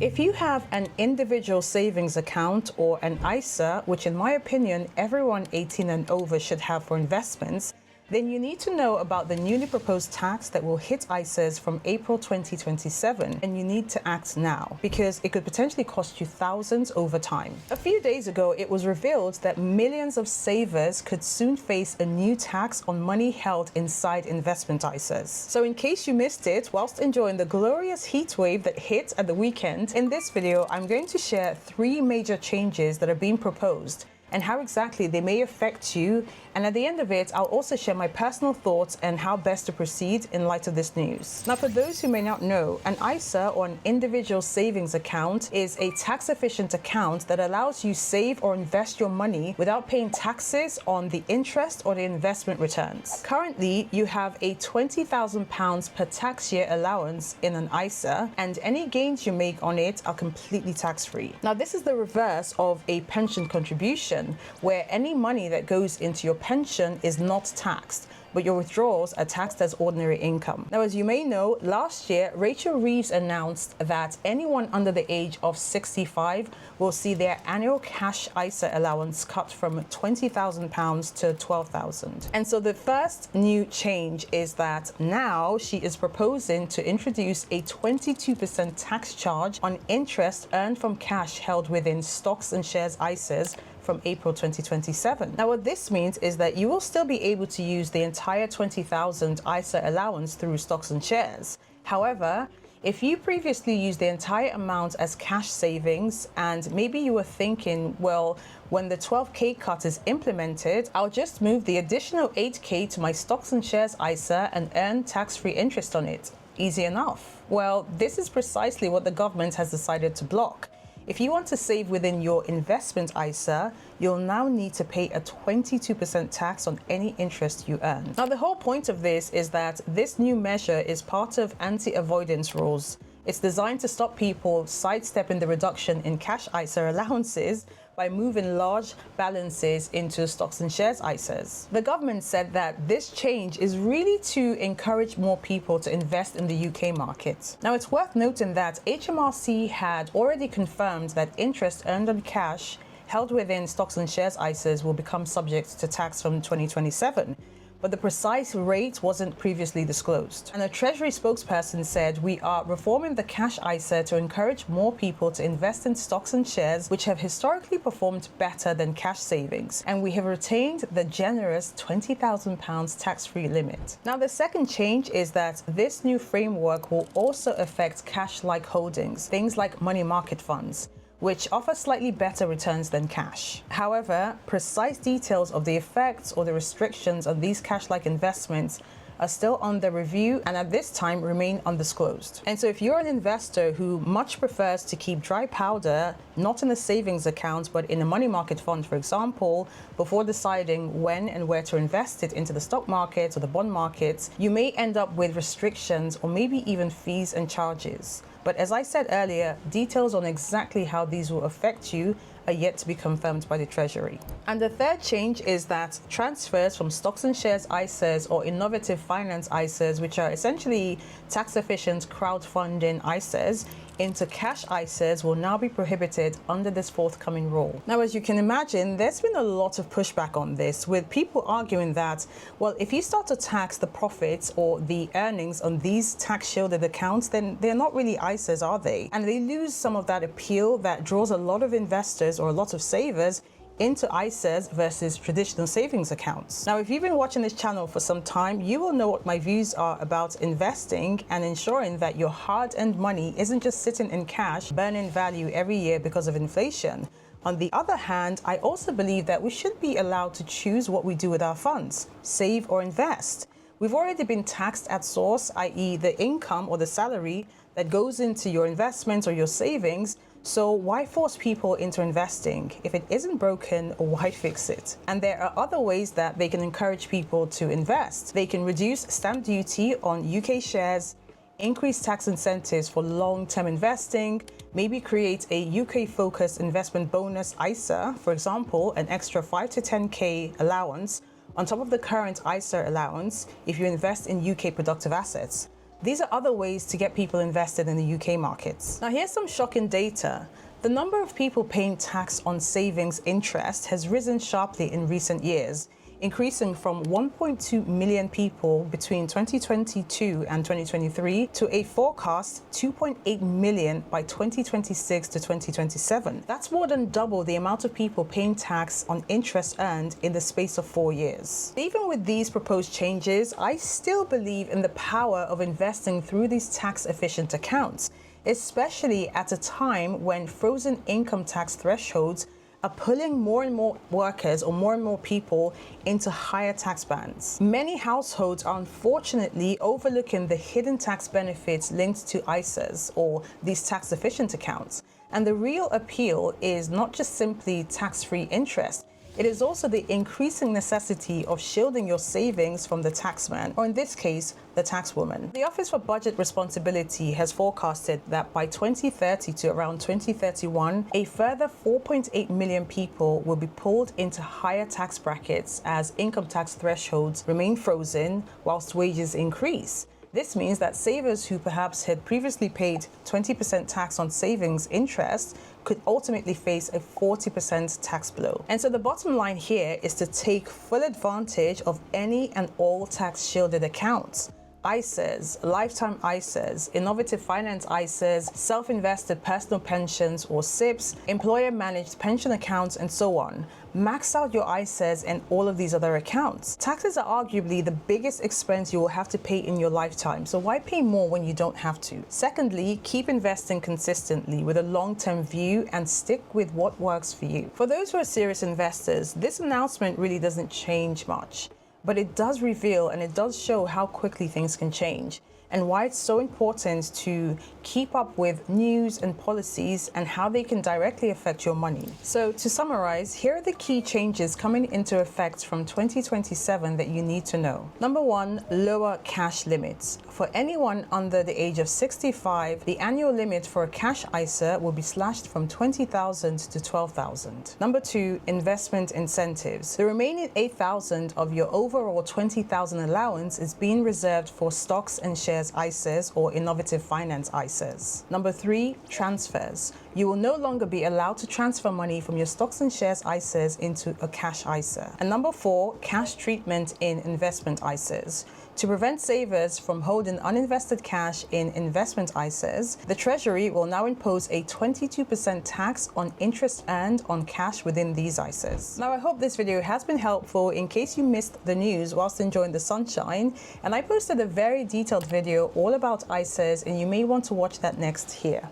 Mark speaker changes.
Speaker 1: If you have an individual savings account or an ISA, which in my opinion, everyone 18 and over should have for investments, then you need to know about the newly proposed tax that will hit ISAs from April 2027, and you need to act now because it could potentially cost you thousands over time. A few days ago, it was revealed that millions of savers could soon face a new tax on money held inside investment ISAs. So in case you missed it, whilst enjoying the glorious heat wave that hit at the weekend, in this video, I'm going to share 3 major changes that are being proposed and how exactly they may affect you. And at the end of it, I'll also share my personal thoughts and how best to proceed in light of this news. Now, for those who may not know, an ISA or an individual savings account is a tax-efficient account that allows you save or invest your money without paying taxes on the interest or the investment returns. Currently, you have a £20,000 per tax year allowance in an ISA, and any gains you make on it are completely tax-free. Now, this is the reverse of a pension contribution, where any money that goes into your pension is not taxed, but your withdrawals are taxed as ordinary income. Now, as you may know, last year, Rachel Reeves announced that anyone under the age of 65 will see their annual cash ISA allowance cut from £20,000 to £12,000. And so the first new change is that now she is proposing to introduce a 22% tax charge on interest earned from cash held within stocks and shares ISAs from April 2027. Now, what this means is that you will still be able to use the entire $20,000 ISA allowance through stocks and shares. However, if you previously used the entire amount as cash savings, and maybe you were thinking, well, when the 12K cut is implemented, I'll just move the additional 8K to my stocks and shares ISA and earn tax-free interest on it. Easy enough. Well, this is precisely what the government has decided to block. If you want to save within your investment ISA, you'll now need to pay a 22% tax on any interest you earn. Now, the whole point of this is that this new measure is part of anti-avoidance rules. It's designed to stop people sidestepping the reduction in cash ISA allowances by moving large balances into stocks and shares ISAs. The government said that this change is really to encourage more people to invest in the UK market. Now, it's worth noting that HMRC had already confirmed that interest earned on cash held within stocks and shares ISAs will become subject to tax from 2027. But the precise rate wasn't previously disclosed. And a Treasury spokesperson said, "We are reforming the cash ISA to encourage more people to invest in stocks and shares which have historically performed better than cash savings. And we have retained the generous £20,000 tax-free limit." Now, the second change is that this new framework will also affect cash-like holdings, things like money market funds, which offer slightly better returns than cash. However, precise details of the effects or the restrictions on these cash-like investments are still under review and at this time remain undisclosed. And so if you're an investor who much prefers to keep dry powder, not in a savings account, but in a money market fund, for example, before deciding when and where to invest it into the stock market or the bond market, you may end up with restrictions or maybe even fees and charges. But as I said earlier, details on exactly how these will affect you are yet to be confirmed by the Treasury. And the third change is that transfers from stocks and shares ISAs or innovative finance ISAs, which are essentially tax-efficient crowdfunding ISAs, into cash ISAs will now be prohibited under this forthcoming rule. Now, as you can imagine, there's been a lot of pushback on this, with people arguing that, well, if you start to tax the profits or the earnings on these tax-shielded accounts, then they're not really ISAs, are they? And they lose some of that appeal that draws a lot of investors or a lot of savers into ISAs versus traditional savings accounts. Now, if you've been watching this channel for some time, you will know what my views are about investing and ensuring that your hard-earned money isn't just sitting in cash, burning value every year because of inflation. On the other hand, I also believe that we should be allowed to choose what we do with our funds, save or invest. We've already been taxed at source, i.e. the income or the salary that goes into your investments or your savings. So why force people into investing? If it isn't broken, why fix it? And there are other ways that they can encourage people to invest. They can reduce stamp duty on UK shares, increase tax incentives for long-term investing, maybe create a UK-focused investment bonus ISA, for example, an extra 5 to 10K allowance on top of the current ISA allowance if you invest in UK productive assets. These are other ways to get people invested in the UK markets. Now here's some shocking data. The number of people paying tax on savings interest has risen sharply in recent years, increasing from 1.2 million people between 2022 and 2023 to a forecast 2.8 million by 2026 to 2027. That's more than double the amount of people paying tax on interest earned in the space of 4 years. Even with these proposed changes, I still believe in the power of investing through these tax-efficient accounts, especially at a time when frozen income tax thresholds are pulling more and more workers or more and more people into higher tax bands. Many households are unfortunately overlooking the hidden tax benefits linked to ISAs or these tax-efficient accounts. And the real appeal is not just simply tax-free interest. It is also the increasing necessity of shielding your savings from the taxman, or in this case, the taxwoman. The Office for Budget Responsibility has forecasted that by 2030 to around 2031, a further 4.8 million people will be pulled into higher tax brackets as income tax thresholds remain frozen whilst wages increase. This means that savers who perhaps had previously paid 20% tax on savings interest could ultimately face a 40% tax blow. And so the bottom line here is to take full advantage of any and all tax shielded accounts. ISAs, lifetime ISAs, innovative finance ISAs, self-invested personal pensions or SIPs, employer-managed pension accounts, and so on. Max out your ISAs and all of these other accounts. Taxes are arguably the biggest expense you will have to pay in your lifetime, so why pay more when you don't have to? Secondly, keep investing consistently with a long-term view and stick with what works for you. For those who are serious investors, this announcement really doesn't change much. But it does reveal and it does show how quickly things can change and why it's so important to keep up with news and policies and how they can directly affect your money. So to summarize, here are the key changes coming into effect from 2027 that you need to know. Number one, lower cash limits. For anyone under the age of 65, the annual limit for a cash ISA will be slashed from 20,000 to 12,000. Number two, investment incentives. The remaining 8,000 of your overall 20,000 allowance is being reserved for stocks and shares ISAs or innovative finance ISAs. Number three, transfers. You will no longer be allowed to transfer money from your stocks and shares ISAs into a cash ISA. And number four, cash treatment in investment ISAs. To prevent savers from holding uninvested cash in investment ISAs, the Treasury will now impose a 22% tax on interest earned on cash within these ISAs. Now, I hope this video has been helpful in case you missed the news whilst enjoying the sunshine, and I posted a very detailed video all about ISAs, and you may want to watch that next here.